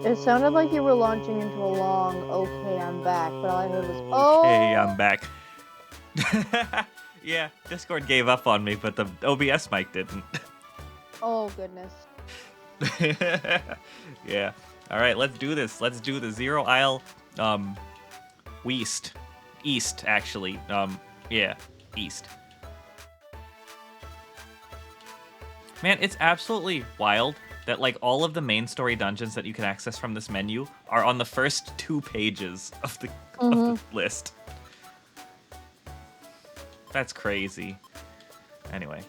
It sounded like you were launching into a long, okay, I'm back, but all I heard was, Okay, oh! I'm back. Yeah, Discord gave up on me, but the OBS mic didn't. Oh, goodness. Yeah. All right, let's do this. Let's do the Zero Isle, East. East, actually. Yeah, East. Man, it's absolutely wild that, like, all of the main story dungeons that you can access from this menu are on the first 2 pages of the list. That's crazy. Anyway.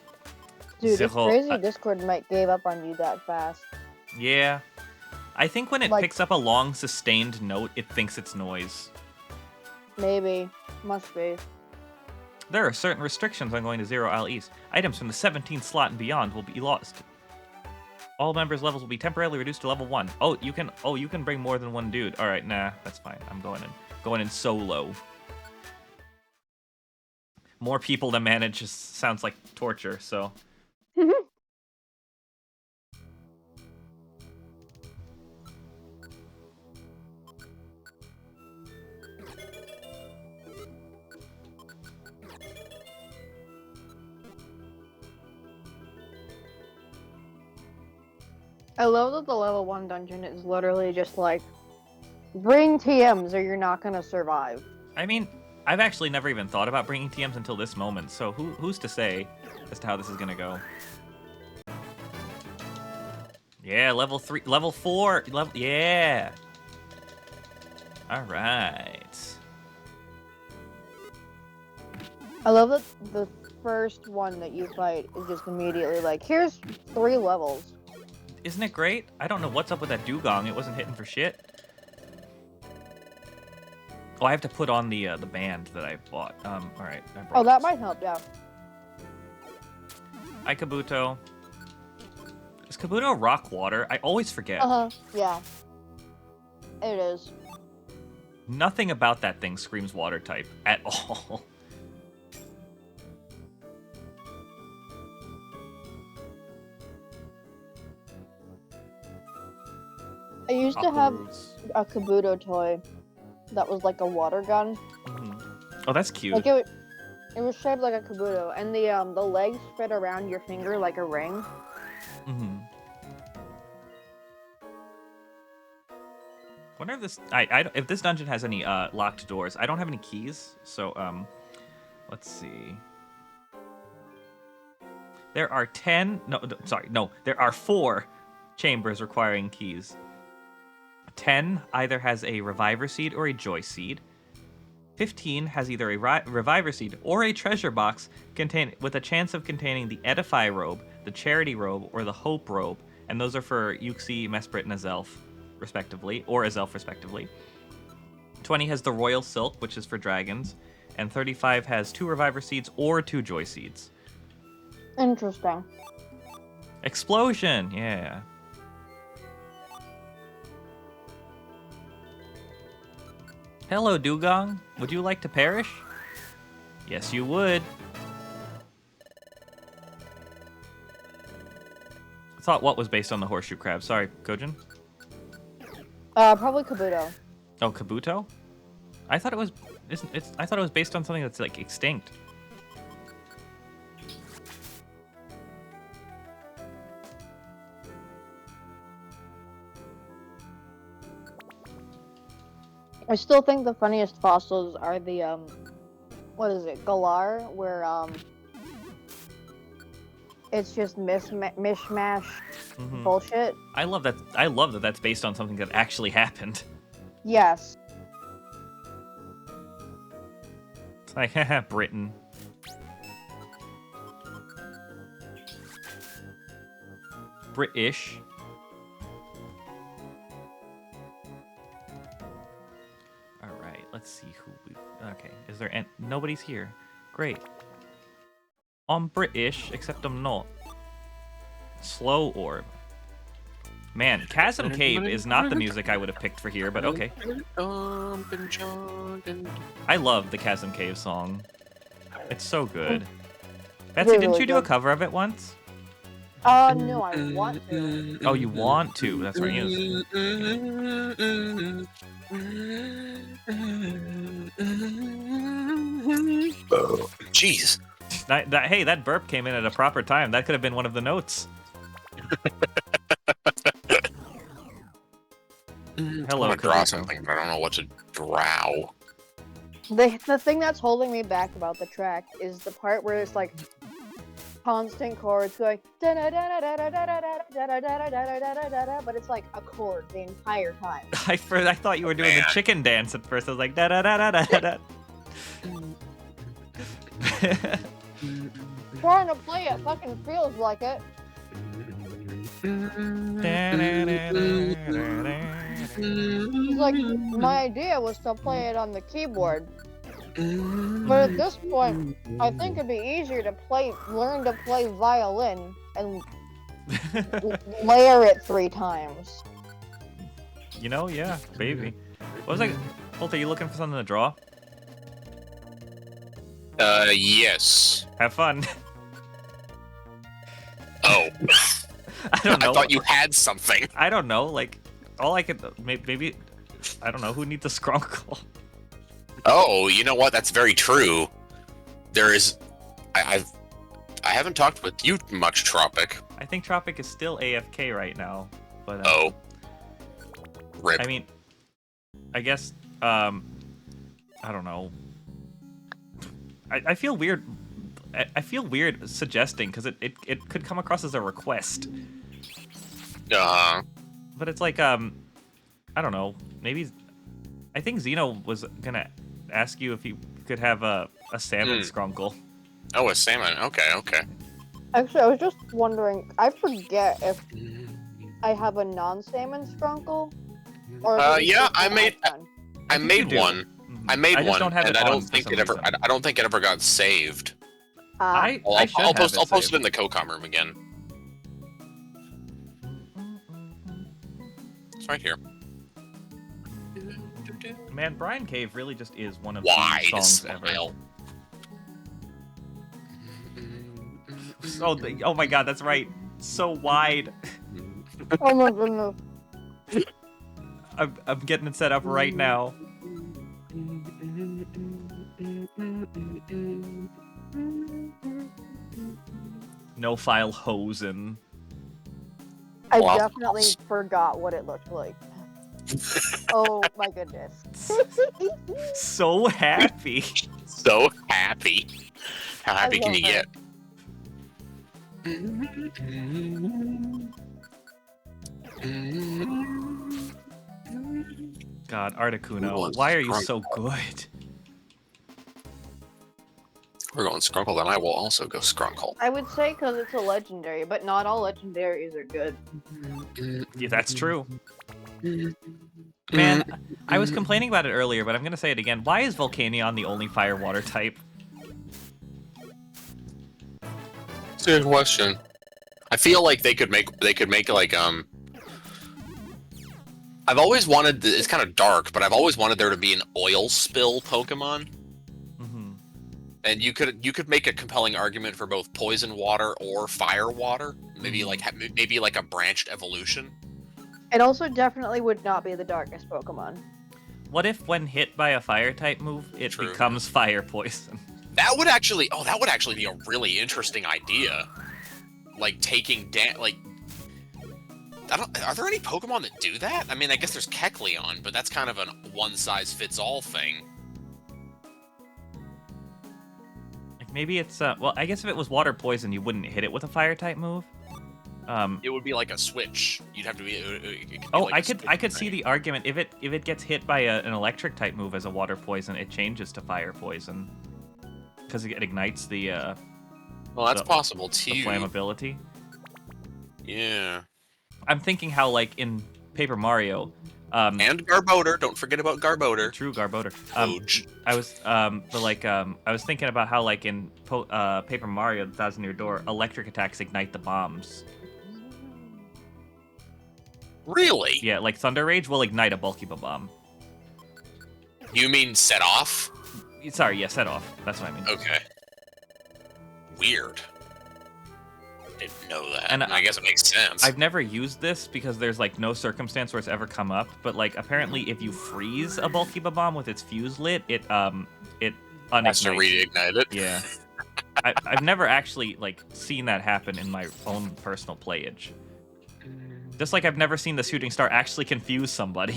Dude, it's Zero, crazy Discord might gave up on you that fast. yeah. I think when it Like- picks up a long, sustained note, it thinks it's noise. Maybe. Must be. There are certain restrictions on going to Zero Isle East. Items from the 17th slot and beyond will be lost. All members' levels will be temporarily reduced to level 1. Oh, you can bring more than one dude. All right, nah, that's fine. I'm going in solo. More people to manage just sounds like torture, so. I love that the level 1 dungeon is literally just like, bring TMs or you're not gonna survive. I mean, I've actually never even thought about bringing TMs until this moment, so who's to say as to how this is gonna go? Yeah, level 3, level 4, yeah. All right. I love that the first one that you fight is just immediately like, here's 3 levels. Isn't it great? I don't know what's up with that dugong. It wasn't hitting for shit. Oh, I have to put on the band that I bought. All right. Oh, that might help, yeah. Hi, Kabuto. Is Kabuto rock water? I always forget. Yeah. It is. Nothing about that thing screams water type at all. I used to have a Kabuto toy that was like a water gun. Oh, that's cute. Like it was shaped like a Kabuto, and the legs fit around your finger like a ring. Wonder if this if this dungeon has any locked doors. I don't have any keys, so let's see. There are 10. There are 4 chambers requiring keys. 10 either has a reviver seed or a joy seed. 15 has either a reviver seed or a treasure box with a chance of containing the Edify robe, the Charity robe, or the Hope robe, and those are for Yuxi, Mesprit, and Azelf, respectively, or Azelf, respectively. 20 has the Royal Silk, which is for dragons, and 35 has 2 reviver seeds or 2 joy seeds. Interesting. Explosion, yeah. Hello, Dugong. Would you like to perish? Yes, you would. I thought what was based on the horseshoe crab. Sorry, Kojin. Probably Kabuto. Oh, Kabuto? I thought it was. I thought it was based on something that's like extinct. I still think the funniest fossils are the what is it, Galar, where it's just mishmash bullshit. I love that. I love that that's based on something that actually happened. Yes. It's like, haha, Britain. British. Alright, let's see who we... Okay, is there... Nobody's here. Great. I'm British, except I'm not. Slow orb. Man, Chasm Cave is not the music I would have picked for here, but okay. I love the Chasm Cave song. It's so good. Betsy, didn't you do a cover of it once? No, I want to. Oh, you want to? That's right. Yes. Jeez. Hey, that burp came in at a proper time. That could have been one of the notes. Hello, I want to draw Cookie. something, but I don't know what to draw. The thing that's holding me back about the track is the part where it's like constant chords going but it's like a chord the entire time. I thought you were doing the chicken dance at first. I was like da da da da da da. Trying to play it fucking feels like it. It's like my idea was to play it on the keyboard. But at this point, I think it'd be easier to learn to play violin and layer it 3 times. You know, yeah, baby. What was I? Holt, are you looking for something to draw? Yes. Have fun. Oh. I don't know. I thought you had something. I don't know. Like, all I could maybe I don't know who needs a scrunkle. Oh, you know what? That's very true. There is. I haven't talked with you much, Tropic. I think Tropic is still AFK right now, but Oh. Rip. I mean, I guess I don't know. I feel weird. I feel weird suggesting because it could come across as a request. But it's like I don't know. Maybe I think Zeno was gonna ask you if you could have a salmon scrunkle. Oh, a salmon. Okay. Actually, I was just wondering. I forget if I have a non-salmon scrunkle. Or yeah, I made you one. Mhm. I made just one, don't have and it I on don't for think some it ever. reason. I don't think it ever got saved. I should I'll have post. it I'll post it saved. in the CoCom room again. It's right here. Man, Brian Cave really just is one of Wide the songs ever. smile. Oh my god, that's right. So wide. Oh my goodness. I'm getting it set up right now. No file hosen. I Wow. definitely forgot what it looked like. Oh my goodness. So happy. So happy. How happy can love you get? God, Articuno, Ooh, why are you scrunk. so good? We're going Scrunkle, then I will also go Scrunkle. I would say because it's a legendary, but not all legendaries are good. Yeah, that's true. Man, I was complaining about it earlier, but I'm gonna say it again. Why is Volcanion the only fire water type? That's a good question. I feel like they could make like I've always wanted it's kind of dark, but I've always wanted there to be an oil spill Pokemon. Mm-hmm. And you could make a compelling argument for both poison water or fire water. Maybe like a branched evolution. It also definitely would not be the darkest Pokemon. What if when hit by a fire type move, it True. becomes fire poison? That would actually be a really interesting idea. Like taking are there any Pokemon that do that? I mean, I guess there's Kecleon, but that's kind of a one-size-fits-all thing. Like maybe it's well, I guess if it was water poison, you wouldn't hit it with a fire type move. It would be like a switch. You'd have to be. It could be Oh, like I could see the argument if it gets hit by an electric type move as a water poison, it changes to fire poison because it ignites the Well, that's possible too. the flammability. Yeah. I'm thinking how like in Paper Mario, And Garbodor. Don't forget about Garbodor. true Garbodor. Ouch. I was I was thinking about how like in Paper Mario, the Thousand Year Door, electric attacks ignite the bombs. Really? Yeah, like Thunder Rage will ignite a bulky bomb. You mean set off? Sorry, yeah, set off. That's what I mean. Okay. Weird. Didn't know that. And I guess it makes sense. I've never used this because there's like no circumstance where it's ever come up. But like apparently, if you freeze a bulky bomb with its fuse lit, it unignites. Has to reignite it. Yeah. I've never actually like seen that happen in my own personal playage. Just like I've never seen the shooting star actually confuse somebody.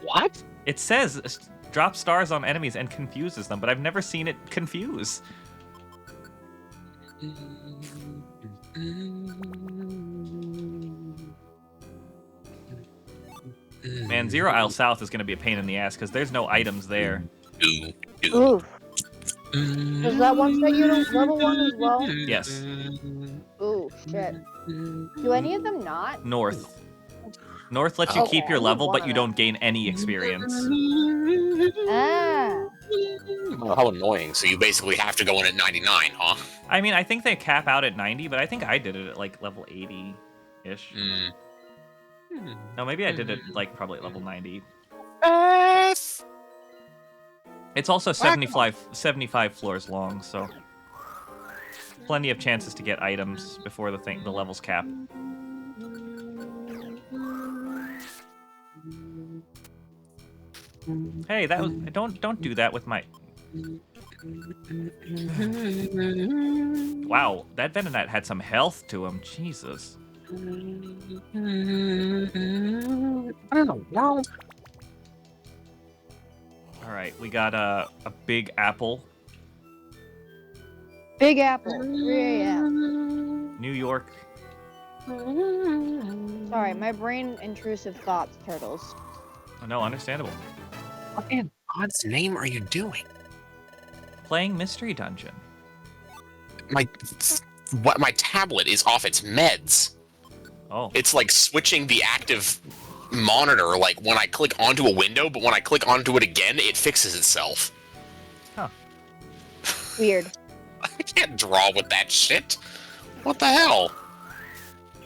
What? It says drop stars on enemies and confuses them, but I've never seen it confuse. Man, Zero Isle South is going to be a pain in the ass because there's no items there. Ooh. Does that one say you don't level 1 as well? Yes. Ooh, shit. Do any of them not? North. North lets you Okay, keep your I need level, one but of you them. don't gain any experience. Ah. Oh, how annoying. So you basically have to go in at 99, huh? I mean, I think they cap out at 90, but I think I did it at like level 80-ish. No, maybe I did it like probably at level 90. It's also 75 floors long, so plenty of chances to get items before the levels cap. Hey, that was don't do that with my. Wow, that Venonat had some health to him. Jesus. All right, we got a big apple. Big Apple, 3 a.m. New York. Sorry, my brain intrusive thoughts, turtles. Oh, no, understandable. What in God's name are you doing? Playing Mystery Dungeon. My tablet is off its meds. Oh. It's like switching the active monitor, like when I click onto a window, but when I click onto it again, it fixes itself. Huh. Weird. I can't draw with that shit. What the hell?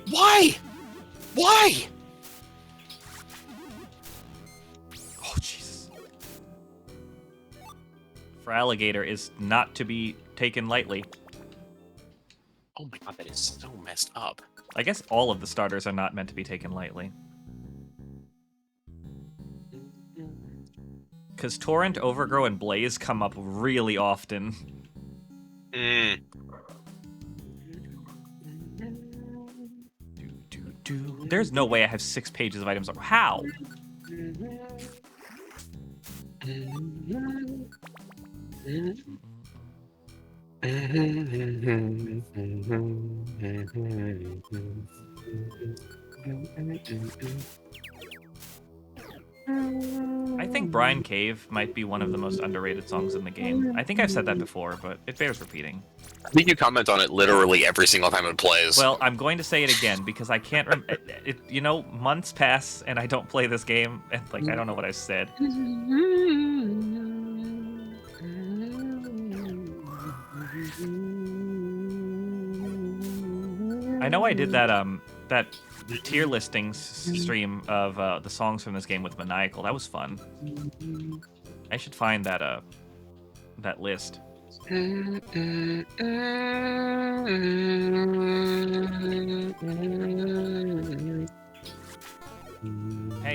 Why? Why? Oh, Jesus. For alligator is not to be taken lightly. Oh my god, that is so messed up. I guess all of the starters are not meant to be taken lightly. Because Torrent, Overgrow, and Blaze come up really often. There's no way I have 6 pages of items. How? I think Brine Cave might be one of the most underrated songs in the game. I think I've said that before, but it bears repeating. I think you comment on it literally every single time it plays. Well, I'm going to say it again because I can't you know, months pass and I don't play this game and like I don't know what I said. I know I did that that tier listings stream of the songs from this game with Maniacal. That was fun. I should find that that list. Hey,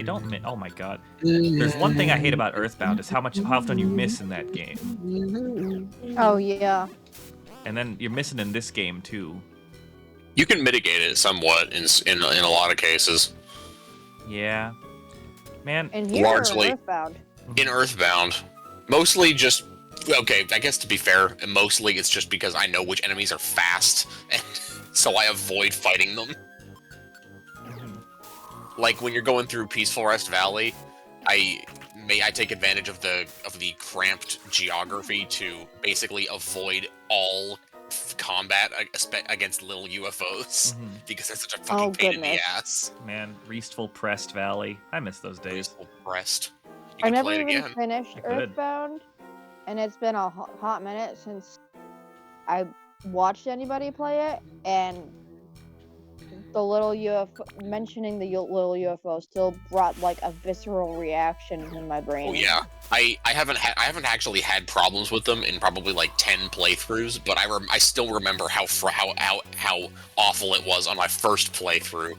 don't miss. Oh my god. There's one thing I hate about Earthbound is how often you miss in that game. Oh, yeah. And then you're missing in this game too. You can mitigate it somewhat in a lot of cases. Yeah. Man, And here Largely. in Earthbound. In Earthbound, mostly just okay. I guess to be fair, mostly it's just because I know which enemies are fast, and so I avoid fighting them. Like when you're going through Peaceful Rest Valley, I take advantage of the cramped geography to basically avoid all combat against little UFOs because that's such a fucking pain in the ass. Man, Reestful Prest Valley. I miss those days. Reestful Prest. You I can never play it even again. finished Earthbound, and it's been a hot minute since I watched anybody play it, and the little UFO, mentioning the little UFO still brought like a visceral reaction in my brain. Oh yeah, I haven't actually had problems with them in probably like 10 playthroughs, but I still remember how awful it was on my first playthrough.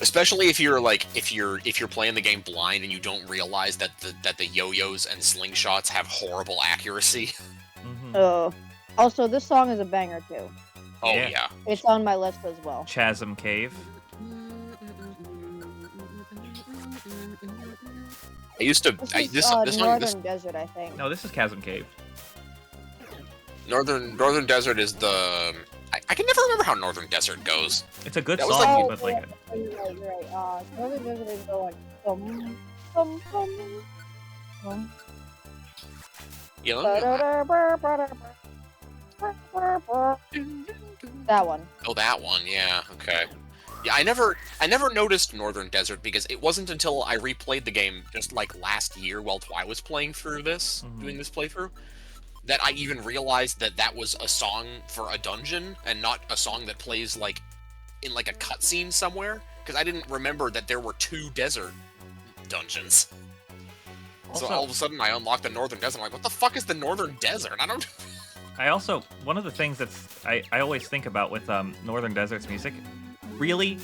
Especially if you're playing the game blind and you don't realize that the yo-yos and slingshots have horrible accuracy. Oh, also this song is a banger too. Oh yeah. It's on my list as well. Chasm Cave. I used to. This is Northern Desert, I think. No, this is Chasm Cave. Northern Desert is the. I can never remember how Northern Desert goes. It's a good That song, was but like. You're right. Northern Desert is going. That one. Oh, that one. Yeah. Okay. Yeah, I never noticed Northern Desert because it wasn't until I replayed the game just like last year while I was playing through this, doing this playthrough, that I even realized that that was a song for a dungeon and not a song that plays like in like a cutscene somewhere. Because I didn't remember that there were 2 desert dungeons. Also, so all of a sudden I unlocked the Northern Desert. I'm like, what the fuck is the Northern Desert? I don't. I also, one of the things that's I always think about with Northern Desert's music, really,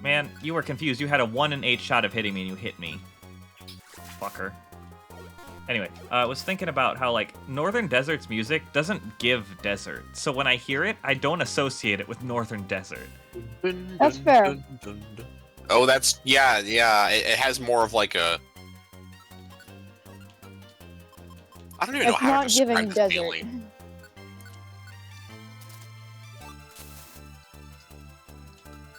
man, you were confused. You had a 1 in 8 shot of hitting me and you hit me, fucker. Anyway, I was thinking about how like Northern Desert's music doesn't give desert, so when I hear it, I don't associate it with Northern Desert. That's fair. Oh, that's yeah. It has more of like a. I don't even know how to describe the feeling.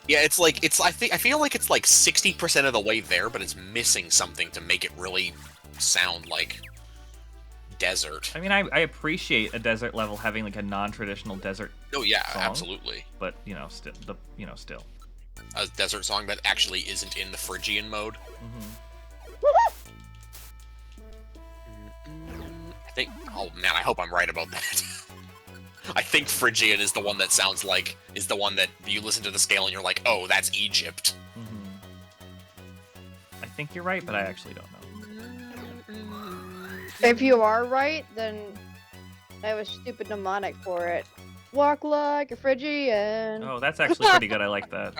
Yeah, it's like I feel like it's like 60% of the way there, but it's missing something to make it really sound like desert. I mean, I appreciate a desert level having like a non-traditional desert. Oh yeah, song, absolutely. But still A desert song that actually isn't in the Phrygian mode. I think. Oh man, I hope I'm right about that. I think Phrygian is the one that sounds like the one that you listen to the scale and you're like, oh, that's Egypt. I think you're right, but I actually don't know. If you are right, then I have a stupid mnemonic for it. Walk like a Phrygian. Oh, that's actually pretty good. I like that.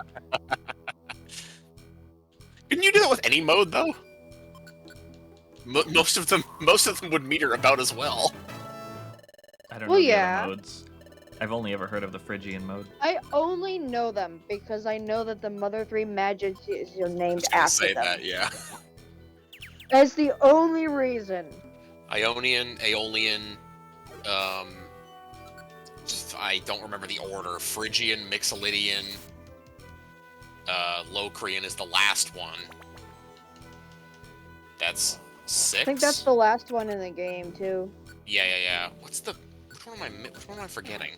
Couldn't you do that with any mode though? Most of them would meter about as well. I don't know the other modes. I've only ever heard of the Phrygian mode. I only know them because I know that the Mother 3 Magic is named I was after say them. that, yeah. That's the only reason. Ionian, Aeolian, I don't remember the order. Phrygian, Mixolydian, Locrian is the last one. That's 6? I think that's the last one in the game, too. Yeah. Which one am I forgetting?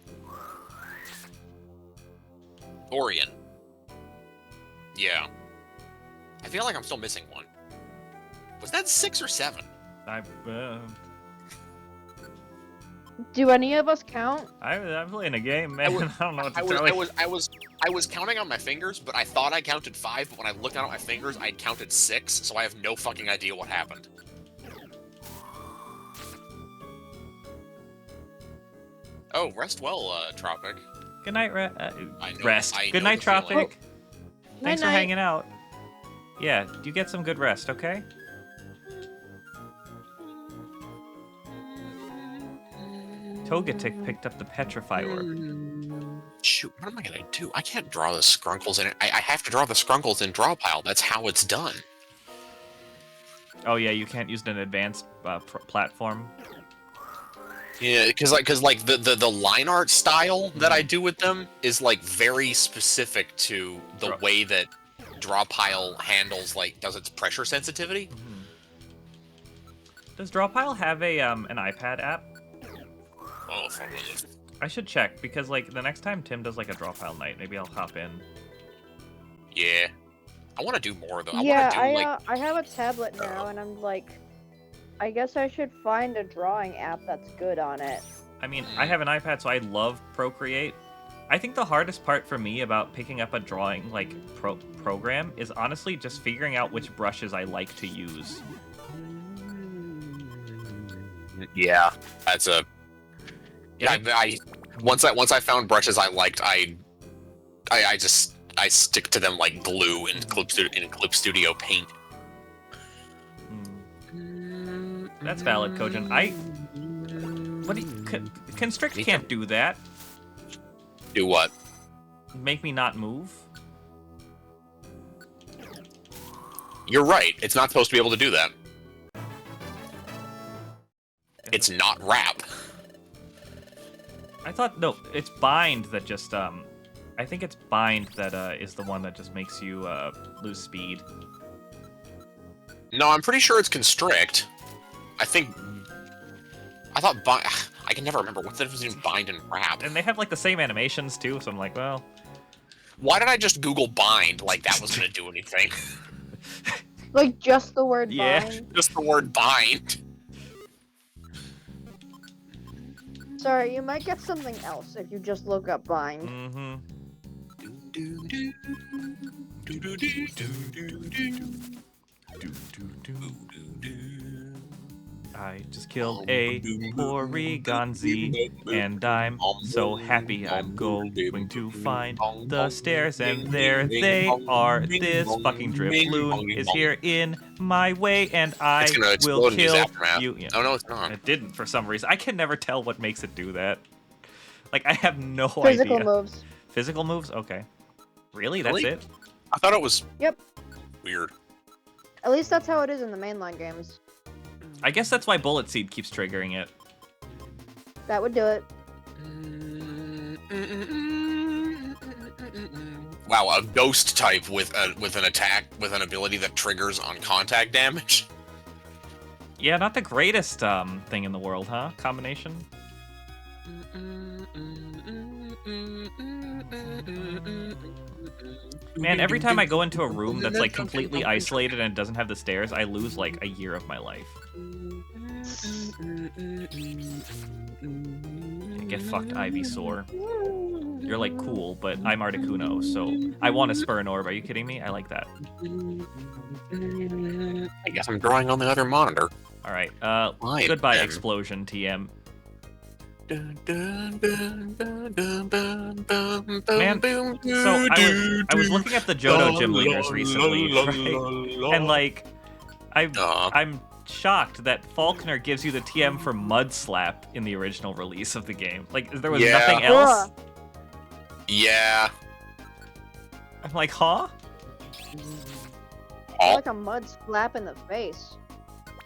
Orion. Yeah. I feel like I'm still missing one. Was that 6 or 7? Do any of us count? I'm playing a game, man. I don't know what to tell you. I was counting on my fingers, but I thought I counted 5, but when I looked down at my fingers, I counted 6, so I have no fucking idea what happened. Oh, rest well, Tropic. Good night, Rest. I Good know night, the feeling. Tropic. Thanks for Night-night. hanging out. Yeah, you get some good rest, okay? Togetic picked up the Petrify Orb. Shoot, what am I gonna do? I can't draw the Skrunkles in it. I have to draw the Skrunkles in Draw Pile. That's how it's done. Oh yeah, you can't use an advanced platform. Yeah, because the line art style that I do with them is like very specific to the way that Draw Pile handles does its pressure sensitivity. Does Drawpile have a an iPad app? Oh, I should check because the next time Tim does a Drawpile night, maybe I'll hop in. Yeah, I want to do more though. I have a tablet now, and I'm I guess I should find a drawing app that's good on it. I mean, I have an iPad, so I love Procreate, I think the hardest part for me about picking up a drawing like program is honestly just figuring out which brushes I like to use. Yeah, that's a. Yeah, once I found brushes I liked, I stick to them like glue in Clip Studio Paint. That's valid, Kojin. What do you, Constrict can't do that. Do what? Make me not move. You're right. It's not supposed to be able to do that. It's not wrap. I thought no, it's bind that just I think it's bind that is the one that just makes you lose speed. No, I'm pretty sure it's constrict. I thought bind. I can never remember what's the difference between bind and wrap. And they have like the same animations too, so I'm like, well, why did I just Google bind like that was gonna do anything? Like just the word Yeah. bind. Just the word bind. Sorry, you might get something else if you just look up bind. mm-hmm. I just killed a Porygon-Z, and I'm so happy I'm going to find the stairs, and there they are. This fucking Drifloon is here in my way, and I It's gonna will explode and use kill Aftermath. you. Yeah. Oh no, it's not. It didn't for some reason. I can never tell what makes it do that. Like, I have no Physical idea. moves. Physical moves? Okay. Really? That's Really? it? I thought it was. Yep. Weird. At least that's how it is in the mainline games. I guess that's why Bullet Seed keeps triggering it. That would do it. Wow, a ghost type with an attack with an ability that triggers on contact damage. Yeah, not the greatest thing in the world, huh? Combination. Man, every time I go into a room that's like completely isolated and it doesn't have the stairs, I lose like a year of my life. Get fucked, Ivysaur. You're like cool, but I'm Articuno, so I want a Spurn Orb. Are you kidding me? I like that. I guess I'm drawing on the other monitor. All right. Fine, Goodbye, then. Explosion, TM. Man, so I was looking at the Johto gym leaders recently, right? And like, I'm shocked that Faulkner gives you the TM for Mud Slap in the original release of the game. Like, there was Yeah. nothing else. Yeah. I'm like, huh? Like a mud slap in the face.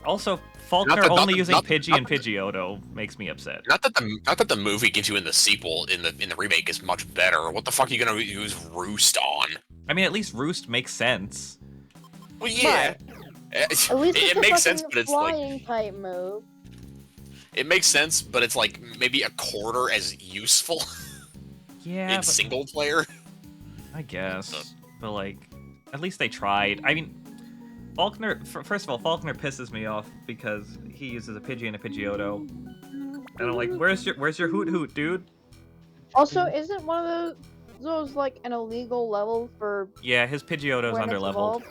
Also, Faulkner Not only the- using not- Pidgey not and the- Pidgeotto makes me upset. Not that the movie gives you in the sequel in the remake is much better. What the fuck are you gonna use Roost on? I mean, at least Roost makes sense. Well, yeah. At least It it's makes a sense, fucking but it's like flying type move. it makes sense, but it's like maybe a quarter as useful Yeah, in but single player. I guess. But like, at least they tried. I mean, Faulkner. First of all, Faulkner pisses me off because he uses a Pidgey and a Pidgeotto, and I'm like, where's your Hoot Hoot, dude? Also, isn't one of those like an illegal level for Yeah, his Pidgeotto's when it's underleveled. evolved?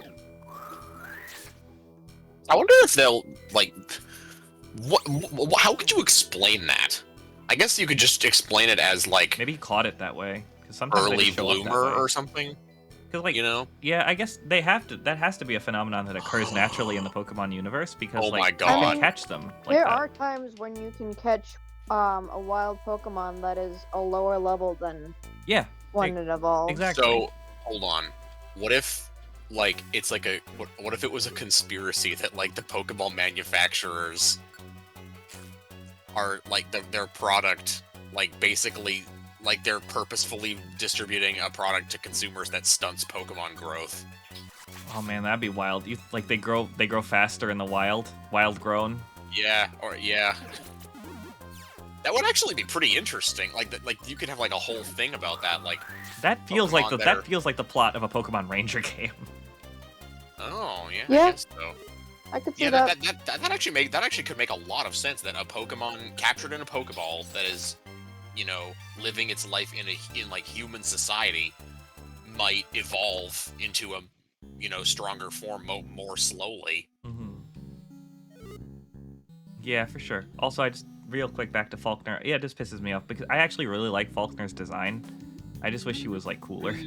I wonder if they'll like how could you explain that? I guess you could just explain it as like Maybe he caught it that way. Because sometimes they early just show up that bloomer way. or something. Because like, You know? yeah, I guess they have to. That has to be a phenomenon that occurs naturally in the Pokemon universe because Oh like my you God. can catch them like There that. are times when you can catch a wild Pokemon that is a lower level than Yeah, when it evolves. exactly. So hold on. What if like it's like a what if it was a conspiracy that like the Pokemon manufacturers are like their product like basically like they're purposefully distributing a product to consumers that stunts Pokemon growth. Oh man, that'd be wild. You like they grow faster in the wild grown. Yeah, or yeah. That would actually be pretty interesting. Like that, like you could have like a whole thing about that. Like, That feels like Pokemon that are- that feels like the plot of a Pokemon Ranger game. oh yeah, Yeah. I guess so. I could see Yeah, that. that actually could make a lot of sense that a Pokemon captured in a Pokeball that is, living its life in like human society might evolve into a stronger form more slowly. Mm-hmm. Yeah, for sure. Also, I just real quick back to Faulkner. Yeah, it just pisses me off because I actually really like Faulkner's design. I just wish he was like cooler.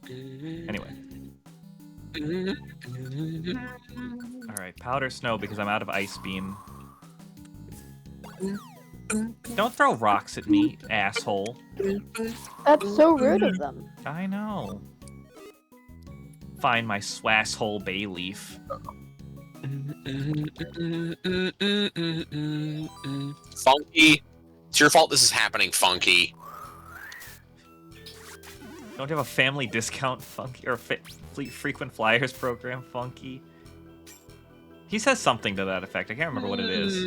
Anyway. All right, powder snow because I'm out of ice beam. Don't throw rocks at me, asshole. That's so rude of them. I know. Find my swasshole bay leaf. Funky. It's your fault this is happening, Funky. Don't you have a family discount, Funky? Or frequent flyers program, Funky? He says something to that effect. I can't remember what it is.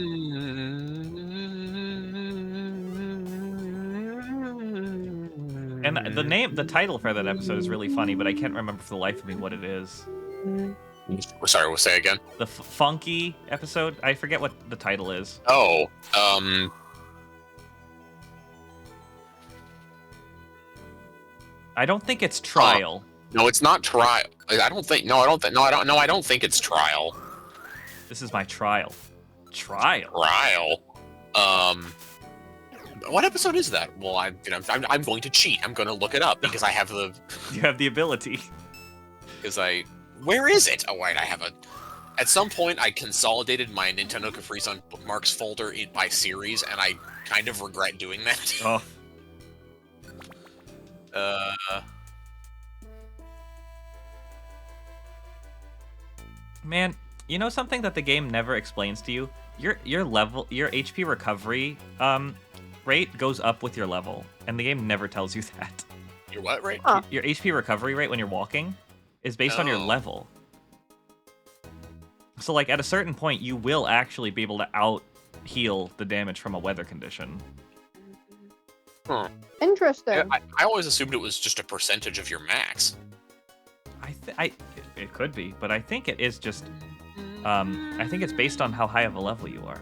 And the title for that episode is really funny, but I can't remember for the life of me what it is. Sorry, we'll say again. The Funky episode? I forget what the title is. Oh, I don't think it's Trial. No, it's not Trial. I don't think it's Trial. This is my trial. Trial. What episode is that? Well, I'm going to cheat. I'm going to look it up because I have the. You have the ability. Where is it? Oh wait, I have a. At some point, I consolidated my Nintendo Capri Sun bookmarks folder by series, and I kind of regret doing that. Oh. Man, you know something that the game never explains to you? Your HP recovery rate goes up with your level, and the game never tells you that. Your what rate? Your HP recovery rate when you're walking is based on your level. So like at a certain point, you will actually be able to out heal the damage from a weather condition. Huh. Interesting. I always assumed it was just a percentage of your max. It could be, but I think it is just. I think it's based on how high of a level you are.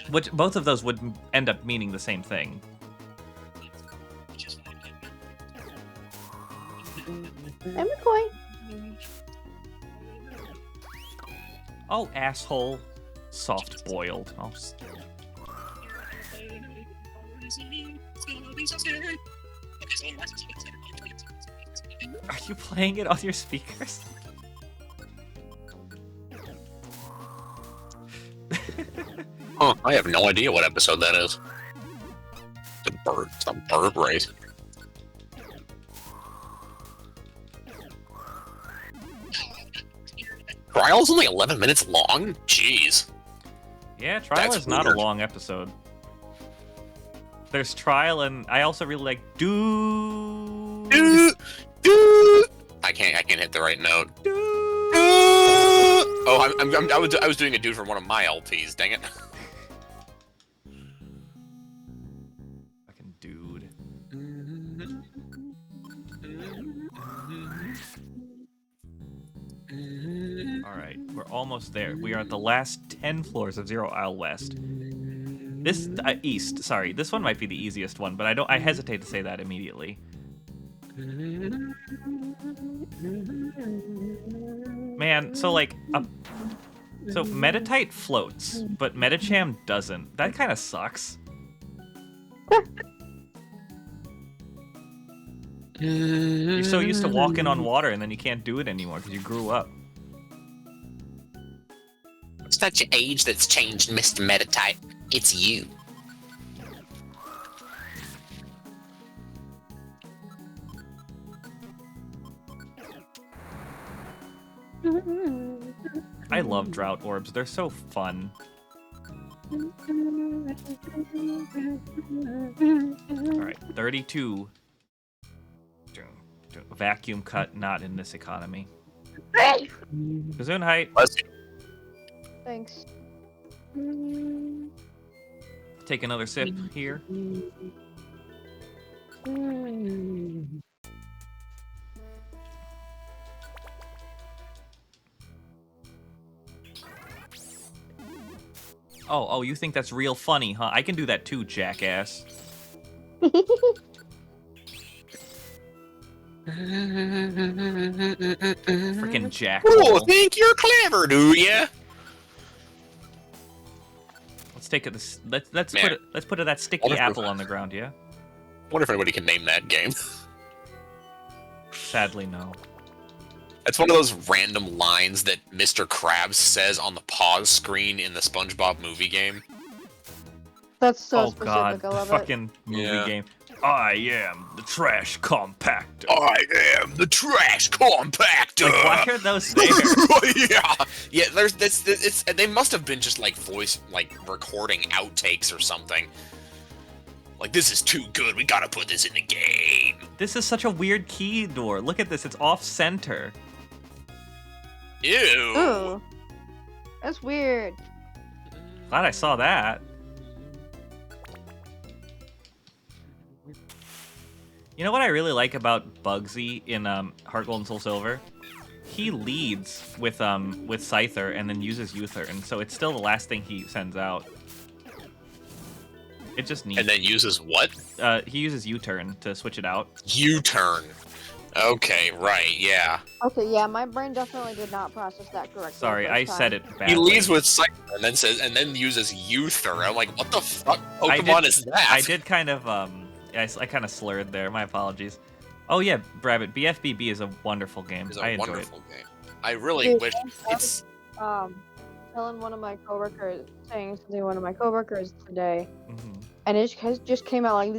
Which both of those would end up meaning the same thing. I'm McCoy. Oh, asshole. Soft boiled. Oh, are you playing it on your speakers? Huh, I have no idea what episode that is. It's a bird race. Trial's only 11 minutes long? Jeez. Yeah, Trial is not a long episode. There's Trial, and I also really like Dude. I can't hit the right note. Dude. Oh, I was doing a dude from one of my LPs. Dang it. Fucking dude. All right, we're almost there. We are at the last 10 floors of Zero Isle West. This east. Sorry, this one might be the easiest one, but I hesitate to say that immediately. Man, so like, so Meditite floats, but Medicham doesn't. That kind of sucks. You're so used to walking on water, and then you can't do it anymore because you grew up. It's not your age that's changed, Mr. Meditite. It's you. I love drought orbs. They're so fun. Alright, 32. Vacuum cut, not in this economy. Gesundheit. Thanks. Take another sip here. Oh, you think that's real funny, huh? I can do that too, jackass. Freaking jack. Oh, think you're clever, do ya? Let's take it. Let's Man. put that sticky Wonderful. apple on the ground. Yeah. Wonder if anybody can name that game. Sadly, no. It's one of those random lines that Mr. Krabs says on the pause screen in the SpongeBob movie game. That's so Oh specific. god, I the love it. fucking movie game. I am the trash compactor. I am the trash compactor. Like, why are those there? yeah. There's this. It's they must have been just like voice, like recording outtakes or something. Like, this is too good. We gotta put this in the game. This is such a weird key door. Look at this. It's off center. Ew. Ooh. That's weird. Glad I saw that. You know what I really like about Bugsy in Heart Gold and Soul Silver? He leads with Scyther and then uses Uther, and so it's still the last thing he sends out. It just needs. And then uses what? He uses U-turn to switch it out. U-turn. Okay, right, yeah. Okay, yeah, my brain definitely did not process that correctly. Sorry, I said it badly. He leads with Scyther and then uses Uther. I'm like, what the fuck Pokemon is that? I did kind of I kind of slurred there. My apologies. Oh yeah, Rabbit. BFBB is a wonderful game. It's a I enjoy wonderful it. game. I really Dude, wish it's. Telling one of my coworkers, saying something to one of my coworkers today, Mm-hmm. and it just came out like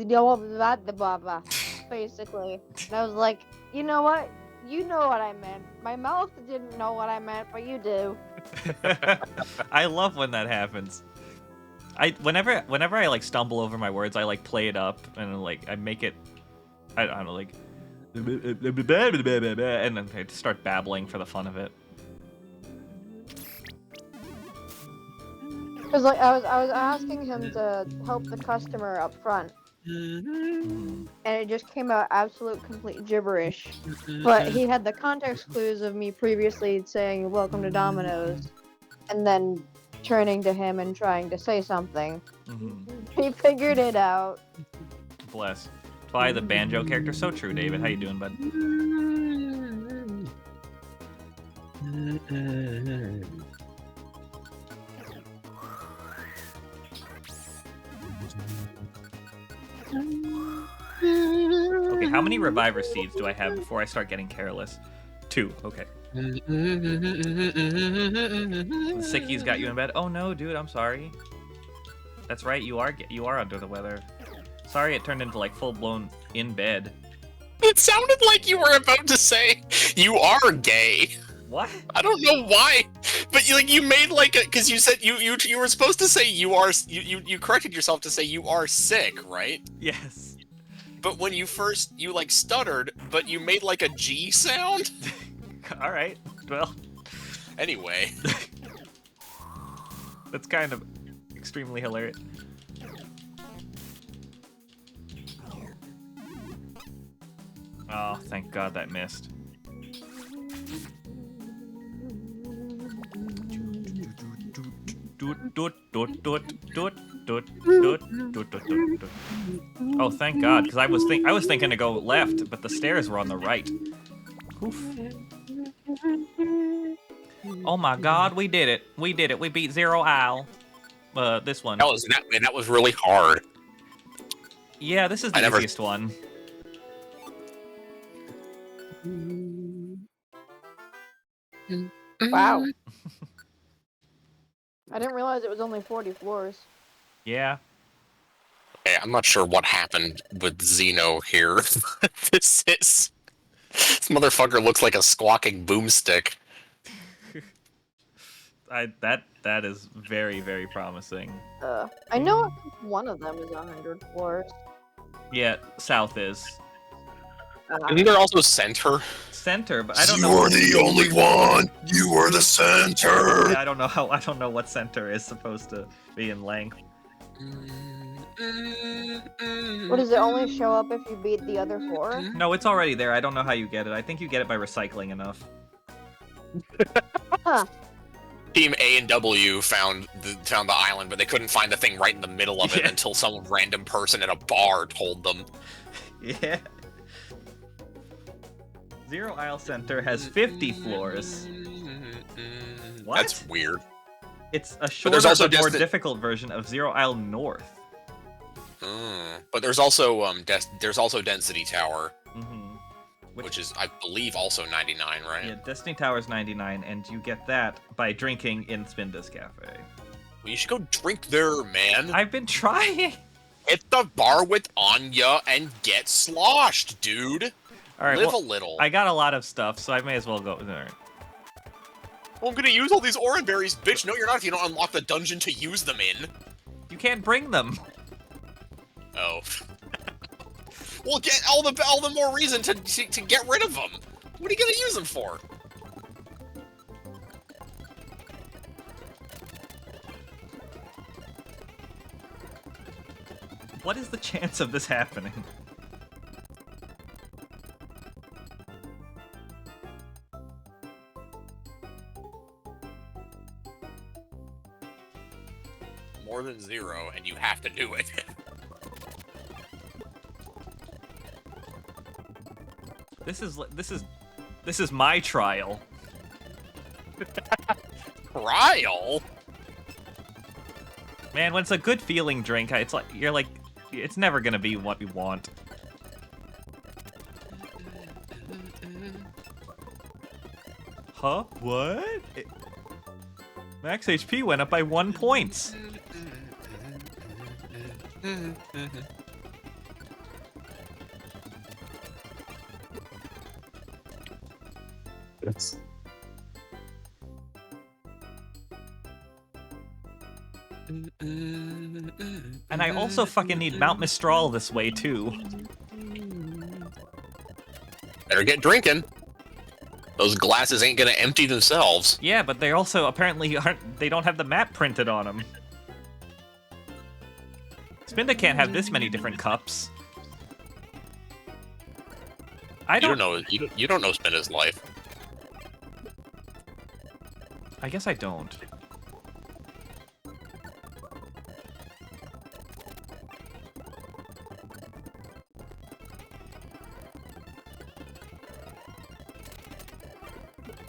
blah, basically. And I was like, you know what? You know what I meant. My mouth didn't know what I meant, but you do. I love when that happens. Whenever I like stumble over my words, I like play it up and like I make it. I don't know, like, and then I start babbling for the fun of it. Cause like I was asking him to help the customer up front, Mm-hmm. and it just came out absolute complete gibberish. But he had the context clues of me previously saying "Welcome to Domino's," and then turning to him and trying to say something. Mm-hmm. He figured it out. Bless. By the banjo character. So true, David. How you doing, bud? Okay, how many reviver seeds do I have before I start getting careless? 2. Okay. The sicky's got you in bed. Oh no, dude, I'm sorry. That's right, you are under the weather. Sorry, it turned into like full-blown in bed. It sounded like you were about to say you are gay. What? I don't know why, but you made like a, because you said you were supposed to say you are you corrected yourself to say you are sick, right? Yes. But when you like stuttered, but you made like a G sound. All right. Well. Anyway. That's kind of extremely hilarious. Oh, thank God that missed. Oh, thank God, because I was thinking to go left, but the stairs were on the right. Oof. Oh my God, we did it! We did it! We beat Zero Owl. This one. That was really hard. Yeah, this is the easiest one. Wow. I didn't realize it was only 40 floors. Yeah. Okay, I'm not sure what happened with Xeno here. This motherfucker looks like a squawking boomstick. That is very, very promising. I know one of them is 100 floors. Yeah, south is. Isn't there also center? Center, but I don't know. You're the only one. You are the center. Yeah, I don't know what center is supposed to be in length. What, does it only show up if you beat the other 4? No, it's already there. I don't know how you get it. I think you get it by recycling enough. Huh. Team A and W found the island, but they couldn't find the thing right in the middle of it until some random person at a bar told them. Yeah. Zero Isle Center has 50 floors. What? That's weird. It's a shorter but more difficult version of Zero Isle North. But there's also Density Tower, which is, I believe, also 99, right? Yeah, Destiny Tower is 99, and you get that by drinking in Spinda's Cafe. Well, you should go drink there, man. I've been trying. Hit the bar with Anya and get sloshed, dude. All right, Live a little. I got a lot of stuff, so I may as well go there. Well, I'm gonna use all these Oran berries, bitch. No, you're not if you don't unlock the dungeon to use them in. You can't bring them. Oh. Well, get all the more reason to get rid of them. What are you gonna use them for? What is the chance of this happening? More than 0, and you have to do it. This is my trial. Trial? Man, when it's a good feeling drink, it's like it's never gonna be what we want. Huh? What? Max HP went up by 1 point. Yes. And I also fucking need Mount Mistral this way too. Better get drinking. Those glasses ain't gonna empty themselves. Yeah, but they also apparently they don't have the map printed on them. Spinda can't have this many different cups. You don't know Spinda's life. I guess I don't.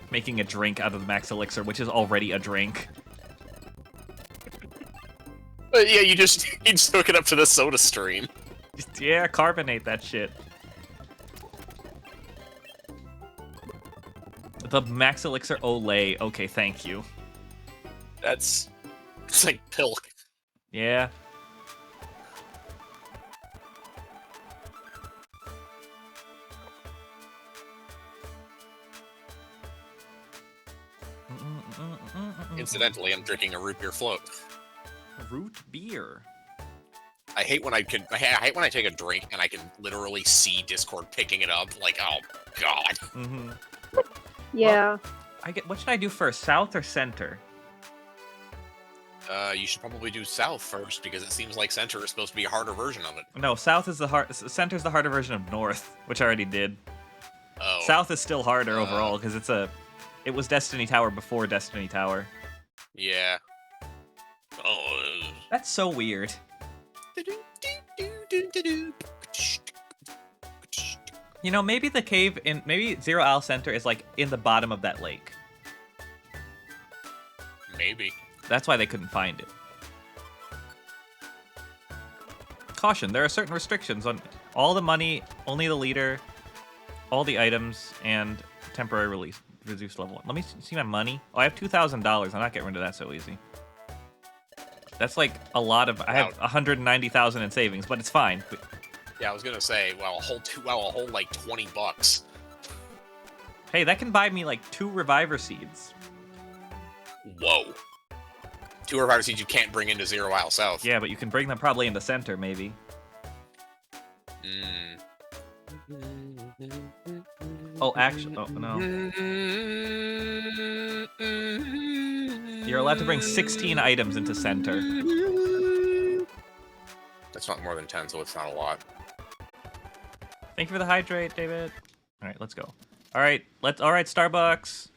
Making a drink out of the Max Elixir, which is already a drink. Yeah, you just hook it up to the soda stream. Yeah, carbonate that shit. The Max Elixir Olay. Okay, thank you. It's like pilk. Yeah. Incidentally, I'm drinking a root beer float. Root beer. I hate when I hate when I take a drink and I can literally see Discord picking it up. Like, oh god. Mm-hmm. Yeah. Well, what should I do first, south or center? You should probably do south first because it seems like center is supposed to be a harder version of it. No, south is the hard. Center's the harder version of north, which I already did. Oh. South is still harder overall because it was Destiny Tower before Destiny Tower. Yeah. Oh. That's so weird. You know, maybe the cave maybe Zero Isle Center is like in the bottom of that lake. Maybe. That's why they couldn't find it. Caution, there are certain restrictions on all the money, only the leader, all the items, and temporary release. Reduced level 1. Let me see my money. Oh, I have $2,000. I'm not getting rid of that so easy. That's like a lot of... I have 190,000 in savings, but it's fine. Yeah, I was gonna say, a whole like $20. Hey, that can buy me like 2 Reviver Seeds. Whoa. 2 Reviver Seeds you can't bring into Zero Isle South. Yeah, but you can bring them probably into center, maybe. Oh, actually... Oh, no. You're allowed to bring 16 items into center. That's not more than 10, so it's not a lot. Thank you for the hydrate, David. All right, let's go. All right, Starbucks.